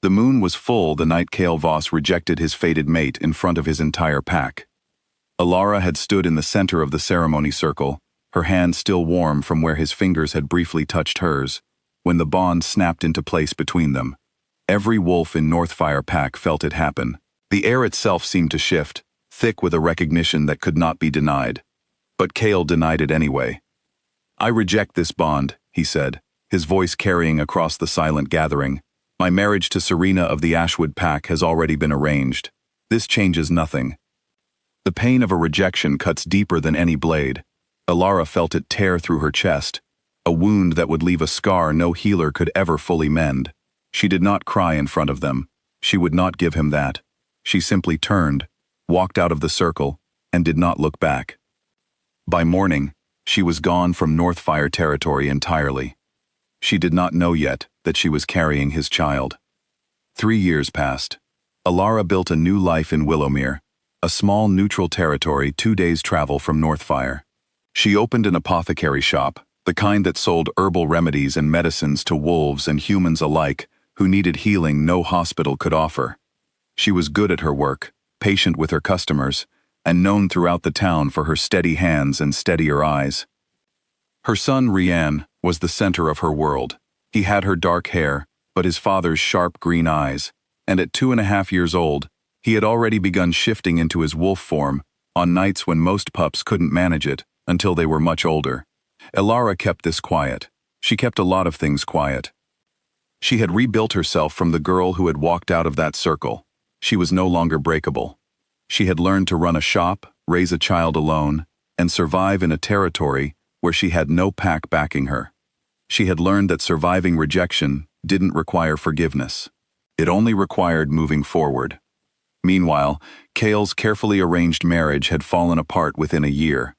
The moon was full the night Kael Voss rejected his fated mate in front of his entire pack. Elara had stood in the center of the ceremony circle, her hand still warm from where his fingers had briefly touched hers, when the bond snapped into place between them. Every wolf in Northfire pack felt it happen. The air itself seemed to shift, thick with a recognition that could not be denied. But Kael denied it anyway. "I reject this bond," he said, his voice carrying across the silent gathering. "My marriage to Serena of the Ashwood pack has already been arranged. This changes nothing." The pain of a rejection cuts deeper than any blade. Elara felt it tear through her chest, a wound that would leave a scar no healer could ever fully mend. She did not cry in front of them. She would not give him that. She simply turned, walked out of the circle, and did not look back. By morning, she was gone from Northfire territory entirely. She did not know yet that she was carrying his child. 3 years passed. Elara built a new life in Willowmere, a small neutral territory 2 days' travel from Northfire. She opened an apothecary shop, the kind that sold herbal remedies and medicines to wolves and humans alike who needed healing no hospital could offer. She was good at her work, patient with her customers, and known throughout the town for her steady hands and steadier eyes. Her son Rian was the center of her world. He had her dark hair, but his father's sharp green eyes, and at 2.5 years old, he had already begun shifting into his wolf form on nights when most pups couldn't manage it until they were much older. Elara kept this quiet. She kept a lot of things quiet. She had rebuilt herself from the girl who had walked out of that circle. She was no longer breakable. She had learned to run a shop, raise a child alone, and survive in a territory where she had no pack backing her. She had learned that surviving rejection didn't require forgiveness. It only required moving forward. Meanwhile, Kael's carefully arranged marriage had fallen apart within a year.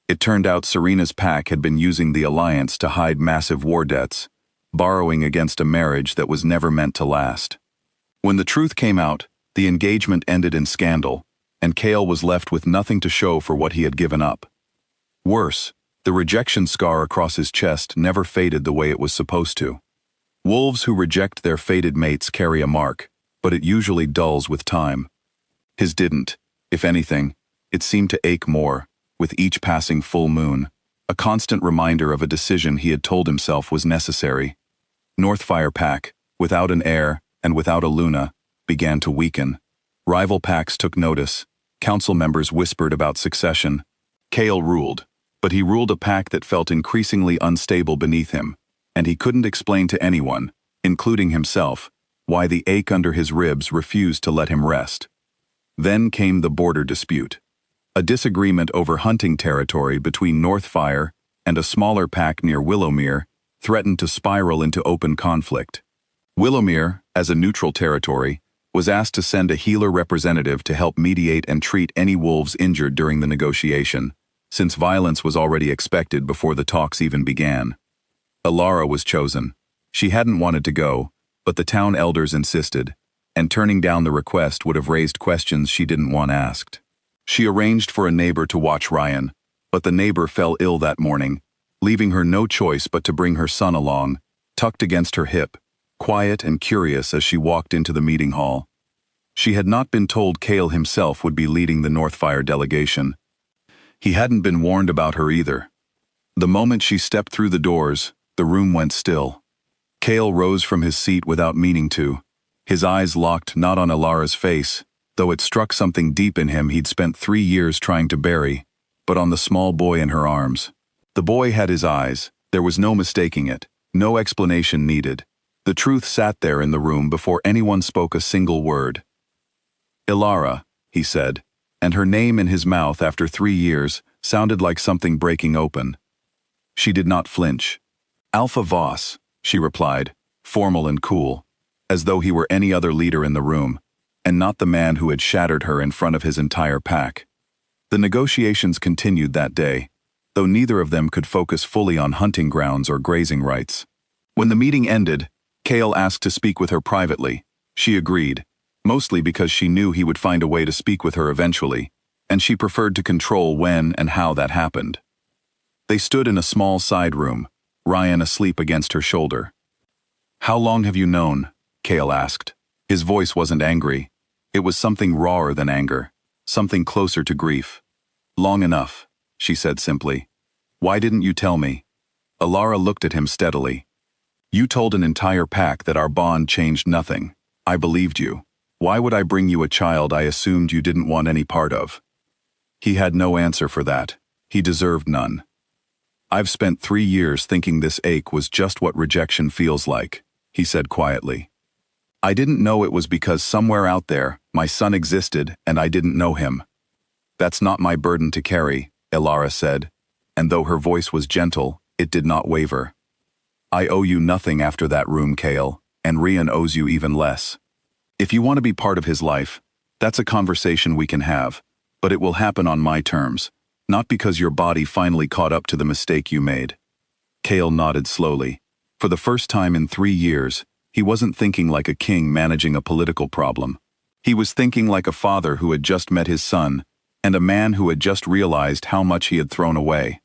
It turned out Serena's pack had been using the alliance to hide massive war debts, borrowing against a marriage that was never meant to last. When the truth came out, the engagement ended in scandal, and Kael was left with nothing to show for what he had given up. Worse, the rejection scar across his chest never faded the way it was supposed to. Wolves who reject their fated mates carry a mark, but it usually dulls with time. His didn't. If anything, it seemed to ache more, with each passing full moon, a constant reminder of a decision he had told himself was necessary. Northfire pack, without an heir and without a Luna, began to weaken. Rival packs took notice. Council members whispered about succession. Kael ruled, but he ruled a pack that felt increasingly unstable beneath him, and he couldn't explain to anyone, including himself, why the ache under his ribs refused to let him rest. Then came the border dispute. A disagreement over hunting territory between Northfire and a smaller pack near Willowmere threatened to spiral into open conflict. Willowmere, as a neutral territory, was asked to send a healer representative to help mediate and treat any wolves injured during the negotiation, since violence was already expected before the talks even began. Elara was chosen. She hadn't wanted to go, but the town elders insisted, and turning down the request would have raised questions she didn't want asked. She arranged for a neighbor to watch Rian, but the neighbor fell ill that morning, leaving her no choice but to bring her son along, tucked against her hip, quiet and curious as she walked into the meeting hall. She had not been told Kael himself would be leading the Northfire delegation. He hadn't been warned about her either. The moment she stepped through the doors, the room went still. Kael rose from his seat without meaning to, his eyes locked not on Elara's face, though it struck something deep in him he'd spent 3 years trying to bury, but on the small boy in her arms. The boy had his eyes, there was no mistaking it, no explanation needed. The truth sat there in the room before anyone spoke a single word. "Elara," he said, and her name in his mouth after 3 years sounded like something breaking open. She did not flinch. "Alpha Voss," she replied, formal and cool, as though he were any other leader in the room, and not the man who had shattered her in front of his entire pack. The negotiations continued that day, though neither of them could focus fully on hunting grounds or grazing rights. When the meeting ended, Kael asked to speak with her privately. She agreed, mostly because she knew he would find a way to speak with her eventually, and she preferred to control when and how that happened. They stood in a small side room, Rian asleep against her shoulder. "How long have you known?" Kael asked. His voice wasn't angry. It was something rawer than anger, something closer to grief. "Long enough," she said simply. "Why didn't you tell me?" Elara looked at him steadily. "You told an entire pack that our bond changed nothing. I believed you. Why would I bring you a child I assumed you didn't want any part of?" He had no answer for that. He deserved none. "I've spent 3 years thinking this ache was just what rejection feels like," he said quietly. "I didn't know it was because somewhere out there, my son existed and I didn't know him. That's not my burden to carry," Elara said, and though her voice was gentle, it did not waver. "I owe you nothing after that room, Kael, and Rian owes you even less. If you want to be part of his life, that's a conversation we can have, but it will happen on my terms, not because your body finally caught up to the mistake you made." Kael nodded slowly. For the first time in 3 years, he wasn't thinking like a king managing a political problem. He was thinking like a father who had just met his son, and a man who had just realized how much he had thrown away.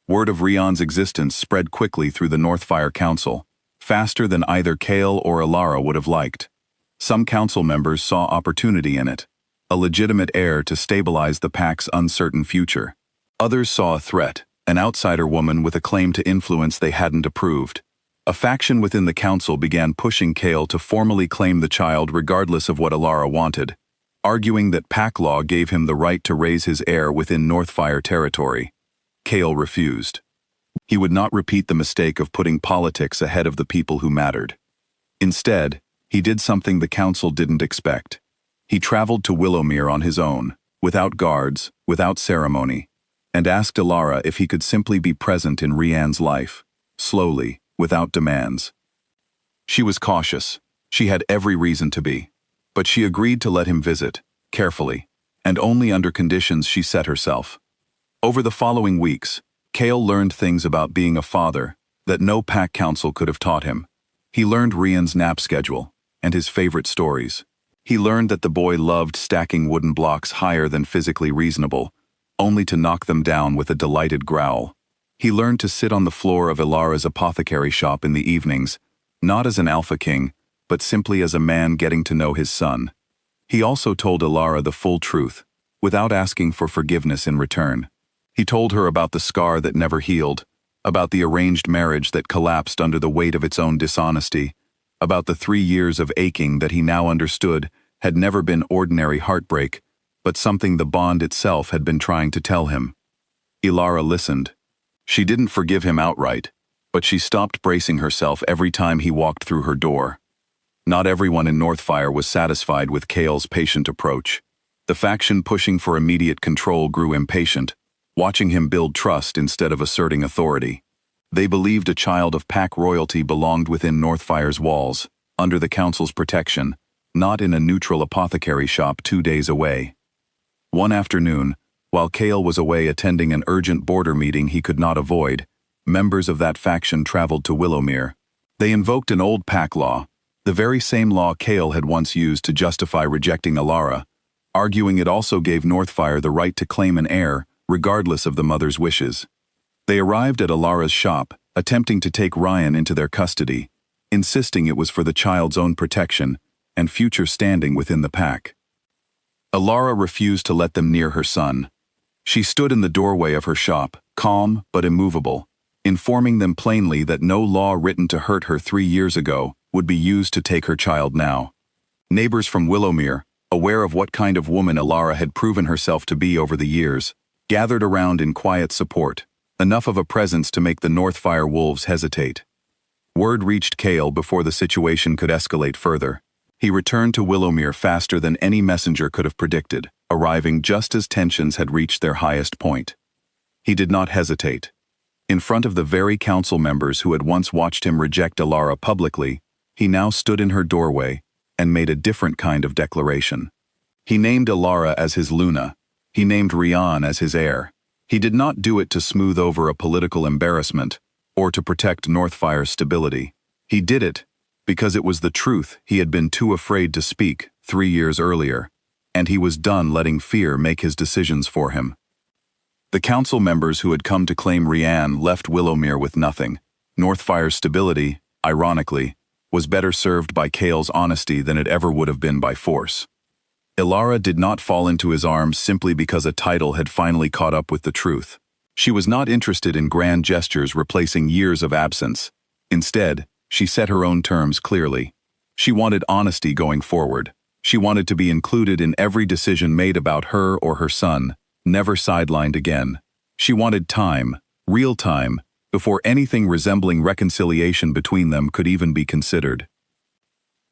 Word of Rian's existence spread quickly through the Northfire Council, faster than either Kael or Elara would have liked. Some council members saw opportunity in it, a legitimate heir to stabilize the pack's uncertain future. Others saw a threat, an outsider woman with a claim to influence they hadn't approved. A faction within the council began pushing Kael to formally claim the child regardless of what Elara wanted, arguing that pack law gave him the right to raise his heir within Northfire territory. Kael refused. He would not repeat the mistake of putting politics ahead of the people who mattered. Instead, he did something the council didn't expect. He traveled to Willowmere on his own, without guards, without ceremony, and asked Elara if he could simply be present in Rian's life, slowly, without demands. She was cautious. She had every reason to be. But she agreed to let him visit, carefully, and only under conditions she set herself. Over the following weeks, Kael learned things about being a father that no pack council could have taught him. He learned Rian's nap schedule and his favorite stories. He learned that the boy loved stacking wooden blocks higher than physically reasonable, only to knock them down with a delighted growl. He learned to sit on the floor of Elara's apothecary shop in the evenings, not as an Alpha King, but simply as a man getting to know his son. He also told Elara the full truth, without asking for forgiveness in return. He told her about the scar that never healed, about the arranged marriage that collapsed under the weight of its own dishonesty, about the 3 years of aching that he now understood had never been ordinary heartbreak, but something the bond itself had been trying to tell him. Elara listened. She didn't forgive him outright, but she stopped bracing herself every time he walked through her door. Not everyone in Northfire was satisfied with Kael's patient approach. The faction pushing for immediate control grew impatient, watching him build trust instead of asserting authority. They believed a child of pack royalty belonged within Northfire's walls, under the council's protection, not in a neutral apothecary shop 2 days away. One afternoon, while Kael was away attending an urgent border meeting he could not avoid, members of that faction traveled to Willowmere. They invoked an old pack law, the very same law Kael had once used to justify rejecting Elara, arguing it also gave Northfire the right to claim an heir, regardless of the mother's wishes. They arrived at Elara's shop, attempting to take Rian into their custody, insisting it was for the child's own protection and future standing within the pack. Elara refused to let them near her son. She stood in the doorway of her shop, calm but immovable, informing them plainly that no law written to hurt her 3 years ago would be used to take her child now. Neighbors from Willowmere, aware of what kind of woman Elara had proven herself to be over the years, gathered around in quiet support, enough of a presence to make the Northfire wolves hesitate. Word reached Kael before the situation could escalate further. He returned to Willowmere faster than any messenger could have predicted, arriving just as tensions had reached their highest point. He did not hesitate. In front of the very council members who had once watched him reject Elara publicly, he now stood in her doorway and made a different kind of declaration. He named Elara as his Luna. He named Rian as his heir. He did not do it to smooth over a political embarrassment or to protect Northfire's stability. He did it because it was the truth he had been too afraid to speak 3 years earlier, and he was done letting fear make his decisions for him. The council members who had come to claim Rian left Willowmere with nothing. Northfire's stability, ironically, was better served by Kael's honesty than it ever would have been by force. Elara did not fall into his arms simply because a title had finally caught up with the truth. She was not interested in grand gestures replacing years of absence. Instead, she set her own terms clearly. She wanted honesty going forward. She wanted to be included in every decision made about her or her son, never sidelined again. She wanted time, real time, before anything resembling reconciliation between them could even be considered.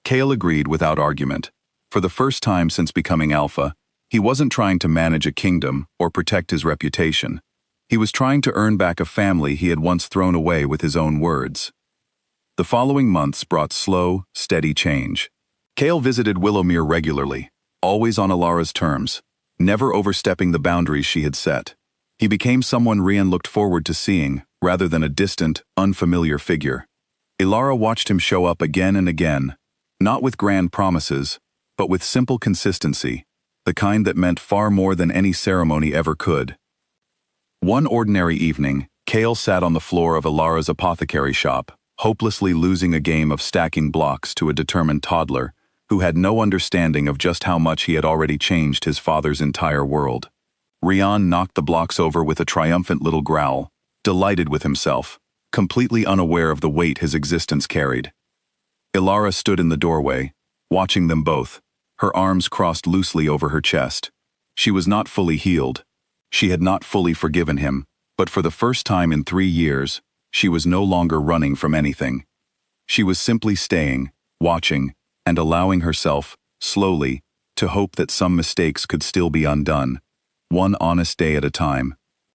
Kael agreed without argument. For the first time since becoming Alpha, he wasn't trying to manage a kingdom or protect his reputation. He was trying to earn back a family he had once thrown away with his own words. The following months brought slow, steady change. Kael visited Willowmere regularly, always on Elara's terms, never overstepping the boundaries she had set. He became someone Rian looked forward to seeing, rather than a distant, unfamiliar figure. Elara watched him show up again and again, not with grand promises, but with simple consistency, the kind that meant far more than any ceremony ever could. One ordinary evening, Kael sat on the floor of Elara's apothecary shop, hopelessly losing a game of stacking blocks to a determined toddler who had no understanding of just how much he had already changed his father's entire world. Rian knocked the blocks over with a triumphant little growl, delighted with himself, completely unaware of the weight his existence carried. Elara stood in the doorway, watching them both, her arms crossed loosely over her chest. She was not fully healed. She had not fully forgiven him, but for the first time in 3 years, she was no longer running from anything. She was simply staying, watching, and allowing herself, slowly, to hope that some mistakes could still be undone, one honest day at a time.